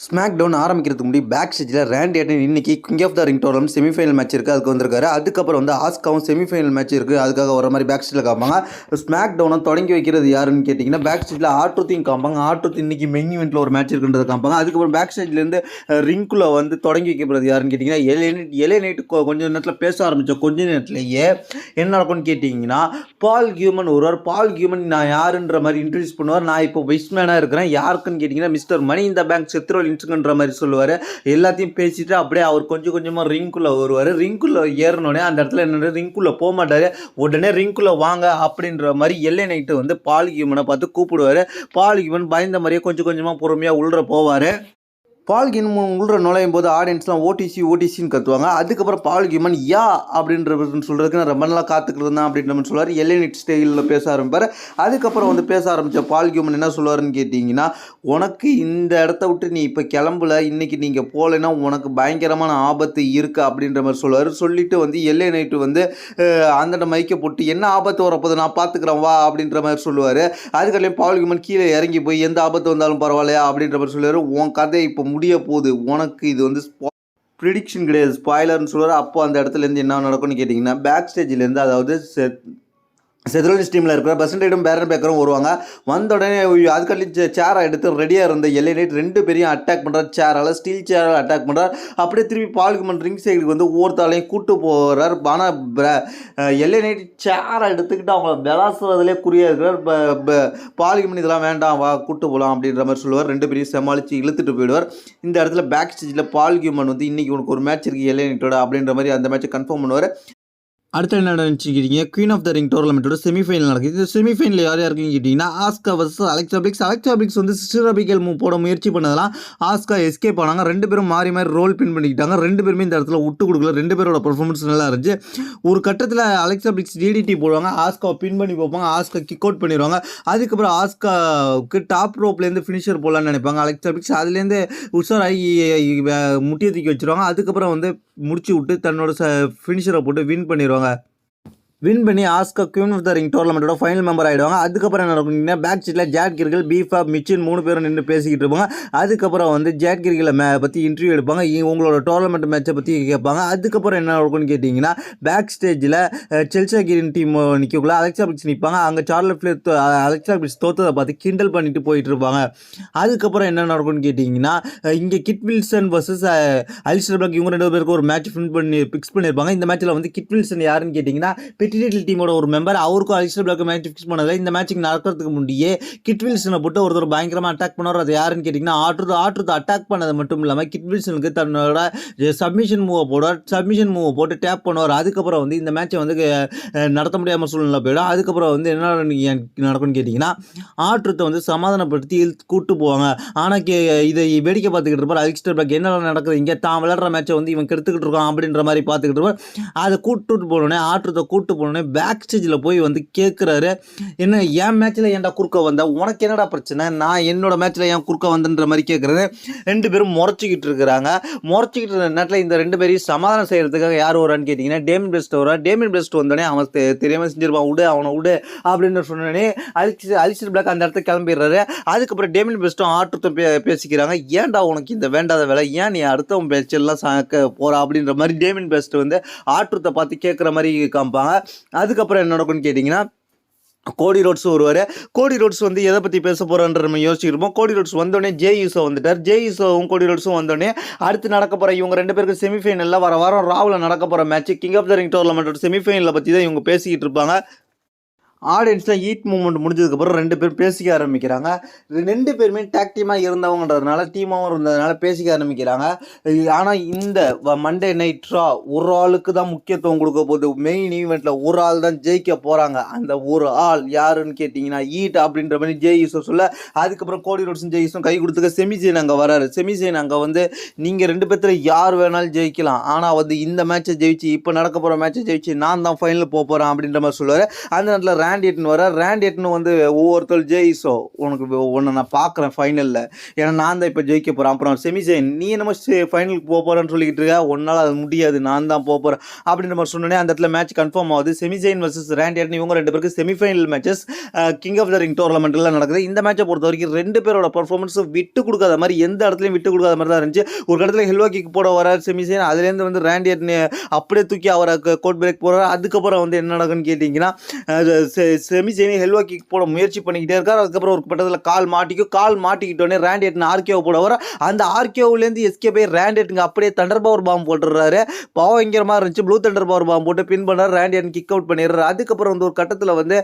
Smack down ஆரம்பிக்கிறதுக்கு முன்னாடி பேக் ஸ்டேஜில் ரேண்டி ஆர்டன் இன்னைக்கு King of the Ring tournament semifinal match இருக்குது, அதுக்கு வந்திருக்காரு. அதுக்கப்புறம் வந்து ஆஸ்காவும் செமிஃபைனல் மேட்ச் இருக்குது, அதுக்காக வர மாதிரி பேக் ஸ்டேஜில் காப்பாங்க. ஸ்மாக் டவுனை தொடங்கி வைக்கிறது யாருன்னு கேட்டிங்கன்னா பேக் ஸ்டேஜில் ஆட்ருத்தையும் காப்பாங்க. ஆட்ருத்து இன்னைக்கு மெயின் இவெண்ட்டில் ஒரு மேட்ச் இருக்குன்றதை காப்பாங்க. அதுக்கப்புறம் பேக் ஸ்டேஜ்லேருந்து ரிங்குள்ளே வந்து தொடங்கி வைக்கப்படுறது யாருன்னு கேட்டிங்கன்னா எலே நைட்டு கொஞ்சம் நேரத்தில் பேச ஆரம்பித்த கொஞ்ச நேரத்துலேயே என்ன நடக்கும்னு கேட்டிங்கன்னா பால் கியூமன் ஒருவர். பால் கியூமன் நான் யாருன்ற மாதிரி இன்ட்ரடியூஸ் பண்ணுவார். நான் இப்போ வைஸ்மேனாக இருக்கிறேன். யாருக்குன்னு கேட்டிங்கன்னா மிஸ்டர் மணி இந்த பேங்க் செத்ரோ லின்ஸ்ன்ற மாதிரி சொல்லுவார். எல்லாத்தையும் பேசிட்டு அப்படியே அவர் கொஞ்சம் கொஞ்சமாக ரிங்குள்ளே வருவார். ரிங்குள்ளே ஏறினோடனே அந்த இடத்துல என்ன ரிங்குள்ளே போக மாட்டார். உடனே ரிங்குள்ளே வாங்க அப்படின்ற மாதிரி எல்லை நைட்டு வந்து பால் கியூமனை பார்த்து கூப்பிடுவார். பால் கியூமன் பயந்த மாதிரியே கொஞ்சம் கொஞ்சமாக பொறுமையாக உள்ள போவார். பால் கியூமன் உள்ள நுழையும் போது ஆடியன்ஸ்லாம் ஓடிசின்னு கத்துவாங்க. அதுக்கப்புறம் பால் கியூமன் யா அப்படின்ற சொல்கிறதுக்கு நான் ரொம்ப நாளாக காத்துக்கிட்டு இருந்தேன் அப்படின்ற மாதிரி சொல்லுவார். எல்லைனிட் ஸ்டைலில் பேச ஆரம்பிப்பார். அதுக்கப்புறம் வந்து பேச ஆரம்பித்த பால் கியூமன் என்ன சொல்லுவாருன்னு கேட்டிங்கன்னா, உனக்கு இந்த இடத்த விட்டு நீ இப்போ கிளம்பல, இன்றைக்கி நீங்கள் போகலைன்னா உனக்கு பயங்கரமான ஆபத்து இருக்குது அப்படின்ற மாதிரி சொல்லுவார். சொல்லிவிட்டு வந்து எல்லை நைட்டு வந்து அந்த மைக்கை போட்டு என்ன ஆபத்து வரப்போது நான் பார்த்துக்கிறேன் வா அப்படின்ற மாதிரி சொல்லுவார். அதுக்கடையும் பால் கியூமன் கீழே இறங்கி போய் எந்த ஆபத்து வந்தாலும் பரவாயில்லையா அப்படின்ற மாதிரி சொல்லுவார். உன் கதை இப்போ முடிய போகுது, உனக்கு இது வந்து ப்ரிடிக்ஷன் கிடையாது, ஸ்பாய்லர்னு சொல்லுவார். அப்போ அந்த இடத்துலேருந்து என்ன நடக்கும்னு கேட்டிங்கன்னா பேக் ஸ்டேஜ்லேருந்து அதாவது செத்ரோலிஸ் டீமில் இருக்கிற பர்சன்டேடும் பேரன் பேக்கரும் வருவாங்க. வந்த உடனே அதுக்கள்ளி சேரை எடுத்து ரெடியாக இருந்த எல்லை நைட் ரெண்டு பேரையும் அட்டாக் பண்ணுறார். சேரால் ஸ்டீல் சேரால் அட்டாக் பண்ணுறார். அப்படியே திருப்பி பால் கியூமன் ரிங் சைடுக்கு வந்து ஒவ்வொருத்தாலையும் கூட்டு போகிறார். ஆனால் எல்லை நைட் சேரை எடுத்துக்கிட்டு அவங்கள விளாசுறதுலேயே குறியாக இருக்கிறார். பால் கியூமன் இதெல்லாம் வேண்டாம் வா கூட்டு போகலாம் அப்படின்ற மாதிரி சொல்லுவார். ரெண்டு பேரையும் சமாளித்து இழுத்துட்டு போயிடுவார். இந்த இடத்துல பேக் ஸ்டேஜில் பால் கியூமன் வந்து இன்றைக்கி உனக்கு ஒரு மேட்ச் இருக்குது எல்லை நைட்டோட அப்படின்ற மாதிரி அந்த மேட்ச்சை கன்ஃபார்ம் பண்ணுவார். அடுத்து என்ன நினச்சிக்கிறீங்க, குயின் ஆஃப் த ரிங் டோர்னமெண்ட்டோட செமிஃபைனல் நடக்குது. இந்த செமிஃபைனல் யார் யாருக்குன்னு கேட்டிங்கன்னா Asuka versus Alexa Bliss. Alexa Bliss வந்து சிஸ்டர் அபிகேல் மூவ் போட முயற்சி பண்ணதெல்லாம் ஆஸ்கா எஸ்கேப் ஆனாங்க. ரெண்டு பேரும் மாறி மாறி ரோல் பின் பண்ணிக்கிட்டாங்க. ரெண்டு பேருமே இந்த இடத்துல விட்டு கொடுக்கல. ரெண்டு பேரோட பர்ஃபார்மன்ஸ் நல்லா இருந்துச்சு. ஒரு கட்டத்தில் அலெக்சா பிளிக்ஸ் டிடிடி போடுவாங்க, ஆஸ்காவை பின் பண்ணி பார்ப்பாங்க, ஆஸ்கா கிக் அவுட் பண்ணிடுவாங்க. அதுக்கப்புறம் ஆஸ்காவுக்கு டாப் ரோப்லேருந்து ஃபினிஷர் போடலான்னு நினைப்பாங்க அலெக்சா பிளிக்ஸ். அதுலேருந்து உஷாராகி முட்டியை தூக்கி வச்சுருவாங்க. அதுக்கப்புறம் வந்து முடிச்சு விட்டு தன்னோட ஃபினிஷரை போட்டு வின் பண்ணிடுவாங்க. வின் பண்ணி Asuka queen of the ring டோர்னமெண்ட்டோட ஃபைனல் மெம்பர் ஆகிடுவாங்க. அதுக்கப்புறம் என்ன நடக்கும்னா பேக் சீட்டில் ஜாட் கிர்கில், பீஃபாப், மிச்சின் மூணு பேரும் நின்று பேசிக்கிட்டு இருப்பாங்க. அதுக்கப்புறம் வந்து ஜாட் கிர்கிலை பற்றி இன்டர்வியூ எடுப்பாங்க. உங்களோட டோர்னமெண்ட் மேட்சை பற்றி கேட்பாங்க. அதுக்கப்புறம் என்ன நடக்கும்னு கேட்டிங்கன்னா பேக் ஸ்டேஜில் செல்சா கிரீன் டீம் நிற்கக்குள்ள அலெக்சா பிளிக்ஸ் நிற்பாங்க. அங்கே சார்லட் ஃப்ளேர் அலெக்சா பிளிக்ஸ் தோற்றதை பார்த்து கிண்டல் பண்ணிட்டு போயிட்டு இருப்பாங்க. அதுக்கப்புறம் என்ன நடக்கும்னு கேட்டிங்கன்னா இங்கே Kit Wilson versus Alistair Black இவங்க ரெண்டு பேருக்கு ஒரு மேட்ச் ஃபிக்ஸ் பண்ணியிருப்பாங்க. இந்த மேட்ச்சில் வந்து கிட் வில்சன் யாருன்னு கேட்டிங்கன்னா பிடிடிஎல் டீமோட ஒரு மெம்பர். அவருக்கும் அலிஸ்டர் பிளாக் மேட்ச் ஃபிக்ஸ் பண்ணதில்லை. இந்த மேட்ச்சுக்கு நடக்கிறதுக்கு முன்னாடியே கிட் வில்சனை போட்டு ஒருத்தர் பயங்கரமாக அட்டாக் பண்ணுவார். அது யாருன்னு கேட்டிங்கன்னா ஆட்ருத்து அட்டாக் பண்ணது மட்டும் இல்லாமல் கிட் வில்சனுக்கு தன்னோட சப்மிஷன் மூவை போடுவார். சப்மிஷன் மூவை போட்டு டேப் பண்ணுவார். அதுக்கப்புறம் வந்து இந்த மேட்சை வந்து நடத்த முடியாமல் சூழ்நிலை போயிடும். அதுக்கப்புறம் வந்து என்ன நடக்கும்னு கேட்டிங்கன்னா ஆட்ருத்தை வந்து சமாதானப்படுத்தி கூட்டு போவாங்க. ஆனால் இதை வேடிக்கை பார்த்துக்கிட்டு இருப்பார் அலிஸ்டர் பிளாக். என்ன நடக்குது இங்கே தான் விளையாடுற மேட்சை வந்து இவன் கெடுத்துக்கிட்டு இருக்கான் அப்படின்ற மாதிரி பார்த்துக்கிட்டு இருப்பார். அதை கூப்பிட்டு போனோடனே ஆட்ருத்தை கூட்டு போனோடனே பேக் ஸ்டேஜில் போய் வந்து கேட்குறாரு, என்ன என் மேட்ச்சில் ஏன்டா குறுக்க வந்த, உனக்கு என்னடா பிரச்சனை, நான் என்னோட மேட்ச்சில் ஏன் குறுக்க வந்தன்ற மாதிரி கேட்குறது. ரெண்டு பேரும் முறைச்சிக்கிட்டு இருக்கிறாங்க. முறைச்சிக்கிட்டு இருந்த நேரத்தில் இந்த ரெண்டு பேரையும் சமாதானம் செய்கிறதுக்காக யார் வரான்னு கேட்டிங்கன்னா டேமியன் பிரெஸ்ட் வரான். டேமியன் பிரெஸ்ட் வந்தோடனே அவன் தெரியாமல் செஞ்சிருப்பான், அவனை விடு அப்படின்னு சொன்னோடனே அலிஸ்டர் பிளாக் அந்த இடத்த கிளம்பிடுறாரு. அதுக்கப்புறம் டேமியன் பிரெஸ்ட்டும் ஆட்ருத்தும் பேசிக்கிறாங்க. ஏன்டா உனக்கு இந்த வேண்டாத வேலை, ஏன் நீ அடுத்தவன் பேச்செல்லாம் போகிறா அப்படின்ற மாதிரி டேமியன் பிரெஸ்ட் வந்து ஆட்ருத்தை பார்த்து கேட்குற மாதிரி காமிப்பாங்க. அதுக்கப்புறம் என்ன நடக்கும்னு கேட்டிங்கன்னா கோடி ரோட்ஸ் வருவார். கோடி ரோட்ஸ் வந்து எதை பற்றி பேச போகிறான்ற நம்ம யோசிச்சிருப்போம். கோடி ரோட்ஸ் வந்தோடனே ஜேயூசோ வந்துட்டார். ஜேயூசோவும் கோடி ரோட்ஸும் வந்தோடனே அடுத்து நடக்க போகிற இவங்க ரெண்டு பேருக்கு செமிஃபைனலில் வர வாரம் ராவில் நடக்க போகிற match king of the ring டோர்னமெண்ட்டோட செமிஃபைனலில் பற்றி தான் இவங்க பேசிக்கிட்டு இருப்பாங்க. ஆடியன்ஸில் ஈட் மூமெண்ட் முடிஞ்சதுக்கப்புறம் ரெண்டு பேரும் பேசிக்க ஆரம்பிக்கிறாங்க. ரெண்டு பேருமே டேக் டீமாக இருந்தவங்கன்றதுனால டீமாகவும் இருந்ததுனால பேசிக்க ஆரம்பிக்கிறாங்க. ஆனால் இந்த மண்டே நைட் ரா ஒரு ஆளுக்கு தான் முக்கியத்துவம் கொடுக்க போகுது. மெயின் ஈவெண்ட்டில் ஒரு ஆள் தான் ஜெயிக்க போகிறாங்க. அந்த ஒரு ஆள் யாருன்னு கேட்டிங்கன்னா ஈட் அப்படின்ற மாதிரி ஜெயிஸோ சொல்ல. அதுக்கப்புறம் கோடி ரோட்ஸும் ஜெயிஸும் கை கொடுத்துக்க செமிசைன் அங்கே வராரு. செமிசைன் அங்கே வந்து நீங்கள் ரெண்டு பேர்த்தில் யார் வேணாலும் ஜெயிக்கலாம், ஆனால் வந்து இந்த மேட்ச்சை ஜெயிச்சு இப்போ நடக்க போகிற மேட்ச்சை ஜெயிச்சு நான் தான் ஃபைனல் போகிறேன் அப்படின்ற மாதிரி சொல்லுவார். அந்த நேரத்தில் ரேண்டி எட்டன் வர ரேண்டி எட்டன் வந்து ஒவ்வொருத்தர் ஜெயிஸோ உனக்கு ஒன்று நான் பார்க்குறேன் ஃபைனலில், ஏன்னா நான் தான் இப்போ ஜெயிக்க போகிறேன். அப்புறம் செமிசைன் நீ என்னமோ ஃபைனலுக்கு போகிறேன்னு சொல்லிக்கிட்டு இருக்க, ஒன்றால் அது முடியாது, நான் தான் போகிறேன் அப்படின்ற மாதிரி சொன்னோன்னே அந்த இடத்துல மேட்ச் கன்ஃபார்ம் ஆகுது. செமிசைன் வர்சஸ் ரேண்டி எட்டன் இவங்க ரெண்டு பேருக்கு semifinal matches king of the ring டோர்னமெண்ட்டில் நடக்குது. இந்த மேட்சை பொறுத்த வரைக்கும் ரெண்டு பேரோட பர்ஃபார்மன்ஸும் விட்டு கொடுக்காத மாதிரி, எந்த இடத்துலையும் விட்டு கொடுக்காத மாதிரி தான் இருந்துச்சு. ஒரு இடத்துல ஹெல்வா கிக் போட வர செமிசைன், அதுலேருந்து வந்து ரேண்டி எட்டன் அப்படியே தூக்கி அவரை கோட் பிரேக் போகிறார். அதுக்கப்புறம் வந்து என்ன நடக்குன்னு கேட்டிங்கன்னா செமிசைனி ஹெல்வா கிக் போட முயற்சி பண்ணிக்கிட்டே இருக்கார். அதுக்கப்புறம் ஒரு பட்டத்தில் கால் மாட்டிக்கிட்டோன்னே ரேண்டி எட்டன் ஆர்கேஓ போட வர அந்த ஆர்கேஓலேருந்து எஸ்கேப் ஆகி ரேண்டி எட்டனுக்கு அப்படியே தண்டர் பவர் பாம்பு போட்டுடுறாரு. பயங்கரமாக இருந்துச்சு. ப்ளூ தண்டர் பவர் பாம்பு போட்டு பின் பண்ணார். ரேண்டி எட்டன் கிக் அவுட் பண்ணிடுறாரு. அதுக்கப்புறம் வந்து ஒரு கட்டத்தில் வந்து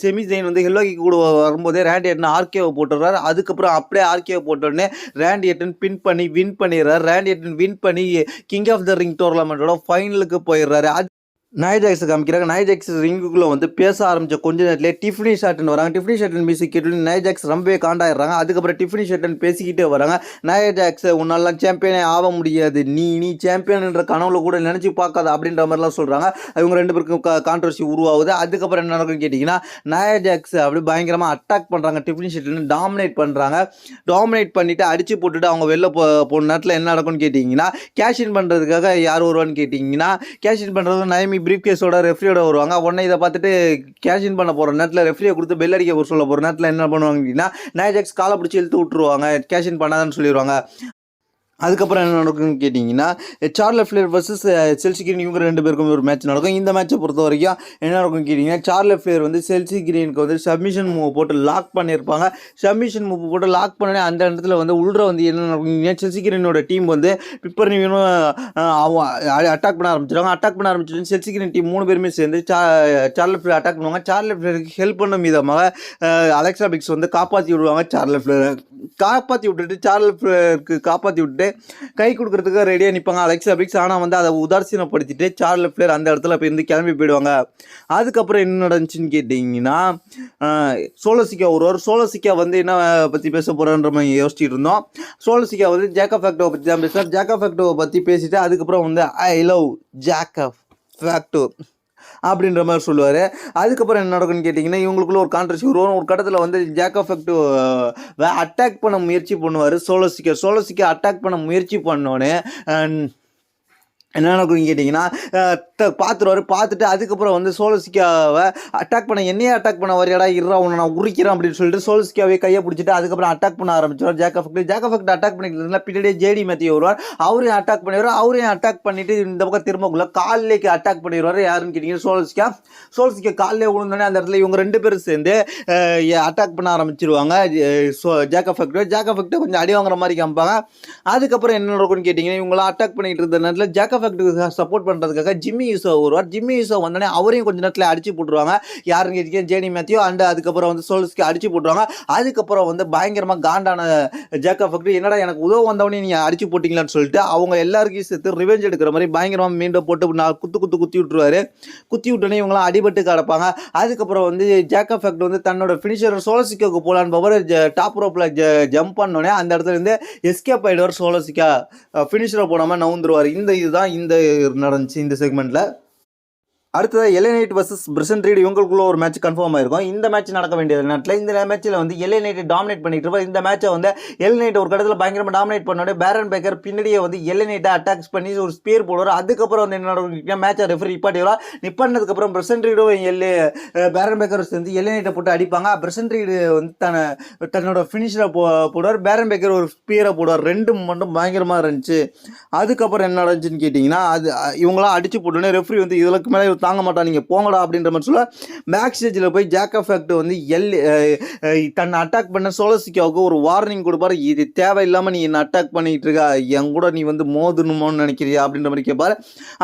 செமிசைன் வந்து ஹெல்வா கிக் கூட வரும்போதே ரேண்டி எட்டன் ஆர்கேஓ போட்டுடுறாரு. அதுக்கப்புறம் அப்படியே ஆர்கேஓ போட்டோடனே ரேண்டி எட்டன் பின் பண்ணி வின் பண்ணிடுறாரு. ரேண்டி எட்டன் வின் பண்ணி கிங் ஆஃப் த ரிங் டோர்னமெண்ட்டோட ஃபைனலுக்கு போயிடுறாரு. நயா ஜாக்ஸை காமிக்கிறாங்க. நயா ஜாக்ஸ் ரிங்குக்குள்ளே வந்து பேச ஆரம்பித்த கொஞ்ச நேரத்திலே டிஃப்னி ஷாட்டன் வராங்க. டிஃப்னி ஷாட்டன் மியூசிக் கேட்டு நயா ஜாக்ஸ் ரொம்பவே காண்டாயிடுறாங்க. அதுக்கப்புறம் டிஃப்னி ஷாட்டன் பேசிக்கிட்டே வராங்க. நயா ஜாக்ஸ் உன்னாலாம் சாம்பியனே ஆக முடியாது, நீ சாம்பியன்ன்ற கனவுல கூட நினச்சி பார்க்காத அப்படின்ற மாதிரிலாம் சொல்கிறாங்க. இவங்க ரெண்டு பேருக்கும் கான்ட்ரவர்சி உருவாகுது. அதுக்கப்புறம் என்ன நடக்குன்னு கேட்டிங்கன்னா நயா ஜாக்ஸ் அப்படி பயங்கரமாக அட்டாக் பண்ணுறாங்க. டிஃப்னி ஷாட்டன் டாமினேட் பண்ணுறாங்க. டாமினேட் பண்ணிவிட்டு அடித்து போட்டுட்டு அவங்க வெளில போன நேரத்தில் என்ன நடக்கும்னு கேட்டிங்கன்னா கேஷின் பண்ணுறதுக்காக யார் வருவான்னு கேட்டிங்கன்னா கேஷின் பண்ணுறது நயமி பிரீஃப் கேஸோட ரெஃப்ரியோட வருவாங்க. உடனே இதை பார்த்துட்டு கேஷின் பண்ண போகிற நேரத்தில் ரெஃப்ரியை கொடுத்து பெல் அடிக்க சொல்ல போகிற நேரத்தில் என்ன பண்ணுவாங்க அப்படின்னா நயா ஜாக்ஸ் காலை பிடிச்சி இழுத்து விட்டுருவாங்க, கேஷின் பண்ணாதான்னு சொல்லிடுவாங்க. அதுக்கப்புறம் என்ன நடக்குன்னு கேட்டிங்கன்னா Charlotte Flair versus Chelsea Green இவங்க ரெண்டு பேருக்கும் ஒரு மேட்ச் நடக்கும். இந்த மேட்சை பொறுத்த வரைக்கும் என்ன நடக்கும்னு கேட்டிங்கன்னா சார்லட் ஃப்ளேர் வந்து செல்சி கிரீனுக்கு வந்து சப்மிஷன் மூவ் போட்டு லாக் பண்ணியிருப்பாங்க. சப்மிஷன் மூவ் போட்டு லாக் பண்ணனே அந்த இடத்துல வந்து உள்ள வந்து என்ன நடக்குங்கன்னா செல்சி கிரீனோட டீம் வந்து பிப்பர் நியூனும் அட்டாக் பண்ண ஆரம்பிச்சிடும். செல்சி கிரீன் டீம் மூணு பேருமே சேர்ந்து சார்லட் ஃப்ளேர் அட்டாக் பண்ணுவாங்க. சார்லட் ஃப்ளேருக்கு ஹெல்ப் பண்ண விதமாக அலெக்சா பிக்ஸ் வந்து காப்பாற்றி விடுவாங்க. சார்லட் ஃப்ளேரை காப்பாற்றி விட்டுட்டு சார்லட் ஃப்ளேருக்கு காப்பாற்றி விட்டு கை கொடுக்கறதுக்கு ரெடியாக நிற்பாங்க அலெக்சா பிக்ஸ். ஆனால் வந்து அதை உதாசீனப்படுத்திட்டு சார்லட் ஃப்ளேர் அந்த இடத்துல போய் கிளம்பி போயிடுவாங்க. அதுக்கப்புறம் என்ன நடந்துச்சுன்னு கேட்டிங்கன்னா சோலோசிக்கா ஒருவர் சோலோசிக்கா வந்து என்ன பற்றி பேச போகிறான்ற மாதிரி யோசிச்சுட்டு இருந்தோம். சோலோசிக்கா வந்து ஜேக்கப் ஃபேக்டோவை பற்றி தான் பேசுகிறார். ஜேக்கப் ஃபேக்டோவை பற்றி பேசிட்டு அதுக்கப்புறம் வந்து ஐ லவ் ஜேக்கப் ஃபேக்டோ அப்படின்ற மாதிரி சொல்லுவார். அதுக்கப்புறம் என்ன நடக்குன்னு கேட்டிங்கன்னா இவங்களுக்குள்ள ஒரு கான்ட்ரவர்சி வரும். ஒரு கட்டத்தில் வந்து ஜேக்கப் ஃபேக்டோ அட்டாக் பண்ண முயற்சி பண்ணுவார். சோலோசிக்கா அட்டாக் பண்ண முயற்சி பண்ணோன்னே என்ன நடக்குன்னு கேட்டிங்கன்னா பார்த்துட்டு அதுக்கப்புறம் வந்து சோலோசிக்காவை அட்டாக் பண்ண என்னையே அட்டாக் பண்ண வரையாடா இருறா உன்னை நான் உரிக்கிறேன் அப்படின்னு சொல்லிட்டு சோலோசிக்காவே கையை பிடிச்சிட்டு அதுக்கப்புறம் அட்டாக் பண்ண ஆரம்பிச்சிடுவார். ஜேக்கப் ஃபேக்ட் அட்டாக் பண்ணிட்டு பின்னாடியே ஜேடி மேத்யூ வருவார். அவரையும் அட்டாக் பண்ணிடுவார். அவரையும் அட்டாக் பண்ணிட்டு இந்த பக்கம் திரும்பக்குள்ள காலிலேக்கு அட்டாக் பண்ணிடுவார். யாருன்னு கேட்டிங்கன்னா சோலோசிக்கா காலிலே விழுந்தோடனே அந்த இடத்துல இவங்க ரெண்டு பேரும் சேர்ந்து அட்டாக் பண்ண ஆரம்பிச்சிருவாங்க. ஜேக்கப் ஃபேக்ட் கொஞ்சம் அடி வாங்குற மாதிரி காமிப்பாங்க. அதுக்கப்புறம் என்ன நடக்குன்னு கேட்டிங்கன்னா இவங்களாம் அட்டாக் பண்ணிட்டு இருந்த நேரத்தில் ஜேக்கப் ஃபேக்டுக்கு சப்போர்ட் பண்ணுறதுக்காக ஜிம்மி யூசோ வருவார். ஜிம்மி யூசோ வந்தோடனே அவரையும் கொஞ்சம் நேரத்தில் அடிச்சு போட்டுருவாங்க. யாருன்னு கேட்டிங்கன்னா ஜேடி மேத்யூ அண்ட் அதுக்கப்புறம் வந்து சோலோசிக்கா அடிச்சு போட்டுருவாங்க. அதுக்கப்புறம் வந்து பயங்கரமாக காண்டான ஜேக்கப் ஃபேக்டு என்னடா எனக்கு உதவ வந்தவனே நீங்கள் அடிச்சு போட்டிங்களான்னு சொல்லிட்டு அவங்க எல்லாருக்கும் சேர்த்து ரிவெஞ்ச் எடுக்கிற மாதிரி பயங்கரமாக மீண்டும் போட்டு நான் குத்தி விட்டுருவாரு. குத்தி விட்டோன்னே இவங்களாம் அடிபட்டு கிடப்பாங்க. அதுக்கப்புறம் வந்து ஜேக்கப் ஃபேக்டு வந்து தன்னோட ஃபினிஷர் சோலோசிக்காவுக்கு போகலான்னு பவர் டாப் ரோப்பில் ஜம்ப் பண்ணோன்னே அந்த இடத்துல இருந்து எஸ்கேப் ஆகிடுவார். சோலோசிக்கா ஃபினிஷரை போடாமல் நவுந்துருவார். இதுதான் இந்த நடந்துச்சு இந்த செக்மெண்ட்டில். அடுத்ததாக எல்ஏ நைட் வர்சஸ் பிரசன்ட் ரீட் இவங்களுக்குள்ள ஒரு மேட்ச் கன்ஃபார்ம் ஆயிருக்கும். இந்த மேட்ச் நடக்க வேண்டிய நேரத்தில் இந்த மேட்ச்சில் வந்து எல்ஏ நைட் டாமினேட் பண்ணிட்டு இருப்பார். இந்த மேட்சை வந்து எல்ஏ நைட் ஒரு கடத்தில் பயங்கரமாக டாமினேட் பண்ணோட பேரன் பேக்கர் பின்னாடியே வந்து எல்ஏ நைட்டை அட்டாக்ஸ் பண்ணி ஒரு ஸ்பியர் போடுவார். அதுக்கப்புறம் வந்து என்ன நடக்கும் மேட்சை ரெஃபரி நிப்பாட்டினதுக்கப்புறம் பிரசன்ட் ரீடும் பேரன் பேக்கர் சேர்ந்து எல்ஏ நைட்டை போட்டு அடிப்பாங்க. பிரசன்ட் ரீடு வந்து தன்னோட ஃபினிஷரை போடுவார். பேரன் பேக்கர் ஒரு ஸ்பியரை போடுவார். ரெண்டும் மட்டும் பயங்கரமாக இருந்துச்சு. அதுக்கப்புறம் என்ன நடந்துச்சுன்னு கேட்டிங்கன்னா இவங்களாம் அடிச்சு போட்டோன்னே ரெஃபரி வந்து இதற்கு மேலே தாங்க மாட்டா நீங்கள் போங்கடா அப்படின்ற மாதிரி சொல்ல பேக் ஸ்டேஜில் போய் ஜேக்கப் ஃபேக்ட் வந்து தன்னை அட்டாக் பண்ண சோலோசிக்காவுக்கு ஒரு வார்னிங் கொடுப்பாரு. இது தேவையில்லாமல் நீ என்ன அட்டாக் பண்ணிட்டு இருக்கா, என் கூட நீ வந்து மோதணுமோன்னு நினைக்கிறியா அப்படின்ற மாதிரி கேட்பாரு.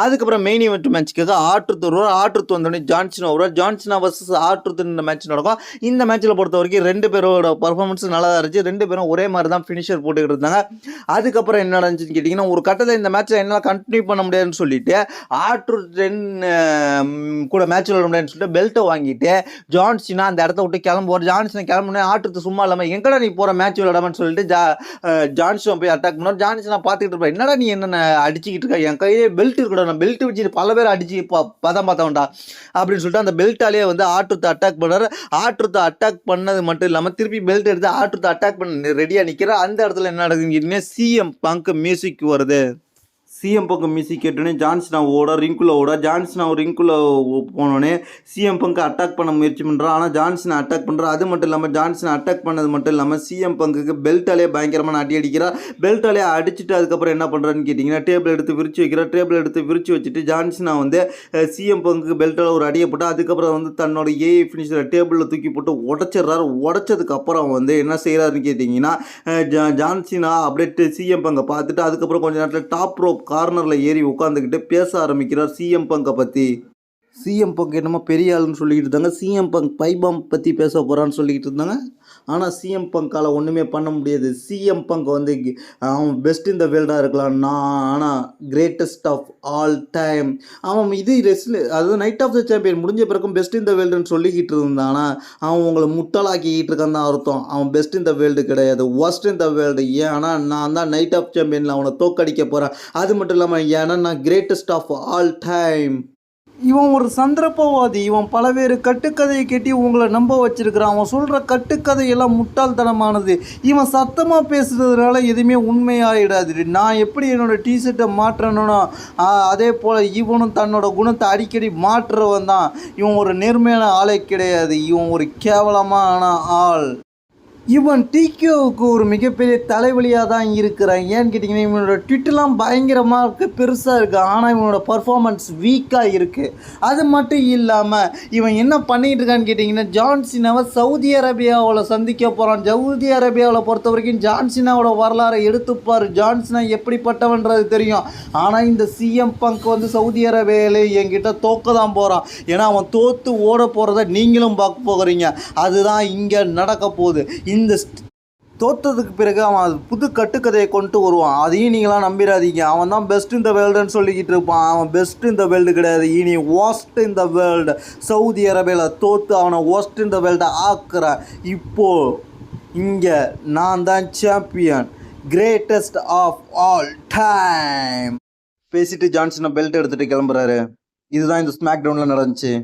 அதுக்கப்புறம் மெயின் ஈவெண்ட் மேட்சுக்காக ஆட்ருத் வருவார். ஆட்ருத் வந்தோடனே ஜான்சனா வருவார். ஜான்சனா வர்சஸ் ஆட்ருத் இந்த மேட்ச் நடக்கும். இந்த மேட்ச்சில் பொறுத்த வரைக்கும் ரெண்டு பேரோட பர்ஃபார்மன்ஸ் நல்லா தான் இருந்துச்சு. ரெண்டு பேரும் ஒரே மாதிரி தான் ஃபினிஷர் போட்டுக்கிட்டு இருந்தாங்க. அதுக்கப்புறம் என்ன நடந்துச்சுன்னு கேட்டிங்கன்னா ஒரு கட்டத்தில் இந்த மேட்ச்சில் என்னால் கண்டினியூ பண்ண முடியாதுன்னு சொல்லிட்டு ஆட்ருத் கூட மேட்ச் விளையாட முடியாதுன்னு சொல்லிட்டு பெல்ட்டை வாங்கிட்டு ஜான் சீனா அந்த இடத்த விட்டு கிளம்புவார். ஜான் சீனா கிளம்புனே ஆட்டுறது சும்மா இல்லாமல் எங்கடா நீ போகிற மேட்ச் விளையாடாமன்னு சொல்லிட்டு ஜான் சீனா போய் அட்டாக் பண்ணார். ஜான் சீனா பார்த்துக்கிட்டு இருப்பா, என்னடா நீ என்ன அடிச்சுக்கிட்டு இருக்க, என் கையிலே பெல்ட் இருக்கடா, நான் பெல்ட் வச்சு பல பேர் அடிச்சு பார்த்தவன்டா அப்படின்னு சொல்லிட்டு அந்த பெல்ட்டாலேயே வந்து ஆட்டுத்தை அட்டாக் பண்ணார். ஆட்டுத்தை அட்டாக் பண்ணது மட்டும் இல்லாமல் திருப்பி பெல்ட் எடுத்து ஆட்டுத்தை அட்டாக் பண்ண ரெடியாக நிற்கிறார். அந்த இடத்துல என்ன நடக்குதுன்னு கேட்டிங்கன்னா சிஎம் பங்க் மியூசிக் வருது. சிஎம் பங்க் மியூசிக் கேட்டோன்னே ஜான்சினா ரிங்குள்ள ஜான்சினா ரிங்குள்ள போனோடனே சிஎம் பங்க் அட்டாக் பண்ண முயற்சி பண்ணுறான். ஆனால் ஜான்சினா அட்டாக் பண்ணுறான். அது மட்டும் இல்லாமல் ஜான்சினா அட்டாக் பண்ணது மட்டும் இல்லாமல் சிஎம் பங்குக்கு பெல்ட்டாலே பயங்கரமான அடி அடிக்கிறார். பெல்ட்டாலே அடிச்சுட்டு அதுக்கப்புறம் என்ன பண்ணுறான்னு கேட்டிங்கன்னா டேபிள் எடுத்து விரிச்சு வைக்கிறார். டேபிள் எடுத்து விரிச்சு வச்சுட்டு ஜான்சினா வந்து சிஎம் பங்குக்கு பெல்ட்டால் ஒரு அடியை போட்டு அதுக்கப்புறம் வந்து தன்னோட ஏஐ ஃபினிஷரை டேபிளில் தூக்கி போட்டு உடச்சிடுறாரு. உடச்சதுக்கப்புறம் வந்து என்ன செய்கிறாருன்னு கேட்டிங்கன்னா ஜான்சினா அப்படியே சிஎம் பங்கை பார்த்துட்டு அதுக்கப்புறம் கொஞ்சம் நேரத்தில் டாப் ரோப் கார்னரில் ஏறி உட்காந்துக்கிட்டு பேச ஆரம்பிக்கிறார் சிஎம் பங்கை பற்றி. சிஎம் பங்க் என்னமோ பெரிய ஆளுன்னு சொல்லிக்கிட்டு இருந்தாங்க. சிஎம் பங்க் பைபாம் பற்றி பேச போகிறான்னு சொல்லிக்கிட்டு இருந்தாங்க. ஆனால் சிஎம் பங்கால் ஒன்றுமே பண்ண முடியாது. சிஎம் பங்க் வந்து அவன் பெஸ்ட் இந்த வேர்ல்டாக இருக்கலாம், ஆனால் கிரேட்டஸ்ட் ஆஃப் ஆல் டைம் அவன் இது அதாவது நைட் ஆஃப் த சாம்பியன் முடிஞ்ச பிறக்கும் பெஸ்ட் இந்த வேர்ல்டுன்னு சொல்லிக்கிட்டு இருந்தான். ஆனால் அவன் உங்களை முட்டாளாக்கிக்கிட்டு இருக்கான்னு தான் அர்த்தம். அவன் பெஸ்ட் இந்த வேர்ல்டு கிடையாது, ஒர்ஸ்ட் இந்த வேர்ல்டு. ஏன்னா நான் தான் நைட் ஆஃப் சாம்பியனில் அவனை தோக்கடிக்க போகிறேன். அது மட்டும் இல்லாமல் ஏன்னா நான் கிரேட்டஸ்ட் ஆஃப் ஆல் டைம். இவன் ஒரு சந்தர்ப்பவாதி. இவன் பலவேறு கட்டுக்கதையை கேட்டி உங்களை நம்ப வச்சிருக்கிறான். அவன் சொல்கிற கட்டுக்கதையெல்லாம் முட்டாள்தனமானது. இவன் சத்தமாக பேசுகிறதுனால எதுவுமே உண்மையாகிடாது. நான் எப்படி என்னோடய டிஷர்ட்டை மாற்றணும்னோ அதே போல் இவனும் தன்னோட குணத்தை அடிக்கடி மாற்றுறவன் தான். இவன் ஒரு நேர்மையான ஆளே கிடையாது. இவன் ஒரு கேவலமான ஆள். இவன் டிகேவுக்கு ஒரு மிகப்பெரிய தலைவலியாக தான் இருக்கிறான். ஏன்னு கேட்டிங்கன்னா இவனோட ட்விட்டெலாம் பயங்கரமாக இருக்குது, பெருசாக இருக்குது. ஆனால் இவனோட பர்ஃபார்மன்ஸ் வீக்காக இருக்குது. அது மட்டும் இல்லாமல் இவன் என்ன பண்ணிகிட்டு இருக்கான்னு கேட்டிங்கன்னா ஜான்சினாவை சவுதி அரேபியாவில் சந்திக்க போகிறான். சவுதி அரேபியாவில் பொறுத்த வரைக்கும் ஜான்சினாவோட வரலாறை எடுத்துப்பார். ஜான்சினா எப்படிப்பட்டவன்றது தெரியும். ஆனால் இந்த சிஎம் பங்க் வந்து சவுதி அரேபியாவில் என்கிட்ட தோக்க தான் போகிறான். ஏன்னா அவன் தோற்று ஓட போகிறத நீங்களும் பார்க்க போகிறீங்க. அதுதான் இங்கே நடக்க போகுது. இந்த தோற்றதுக்கு பிறகு அவன் புது கட்டுக்கதையை கொண்டு வருவான். அதையும் நீங்களாம் நம்பிடாதீங்க. அவன் தான் பெஸ்ட் இந்த வேர்ல்டுன்னு சொல்லிக்கிட்டு இருப்பான். அவன் பெஸ்ட் இந்த வேர்ல்டு கிடையாது, இனி ஒர்ஸ்ட் இந்த வேர்ல்டு. சவுதி அரேபியாவில் தோற்று அவனை ஒர்ஸ்ட் இந்த வேர்ல்டை ஆக்குறேன். இப்போது இங்கே நான் தான் champion, greatest of all time பேசிட்டு ஜான்சனை பெல்ட் எடுத்துகிட்டு கிளம்புறாரு. இதுதான் இந்த ஸ்மாக் டவுனில் நடந்துச்சு.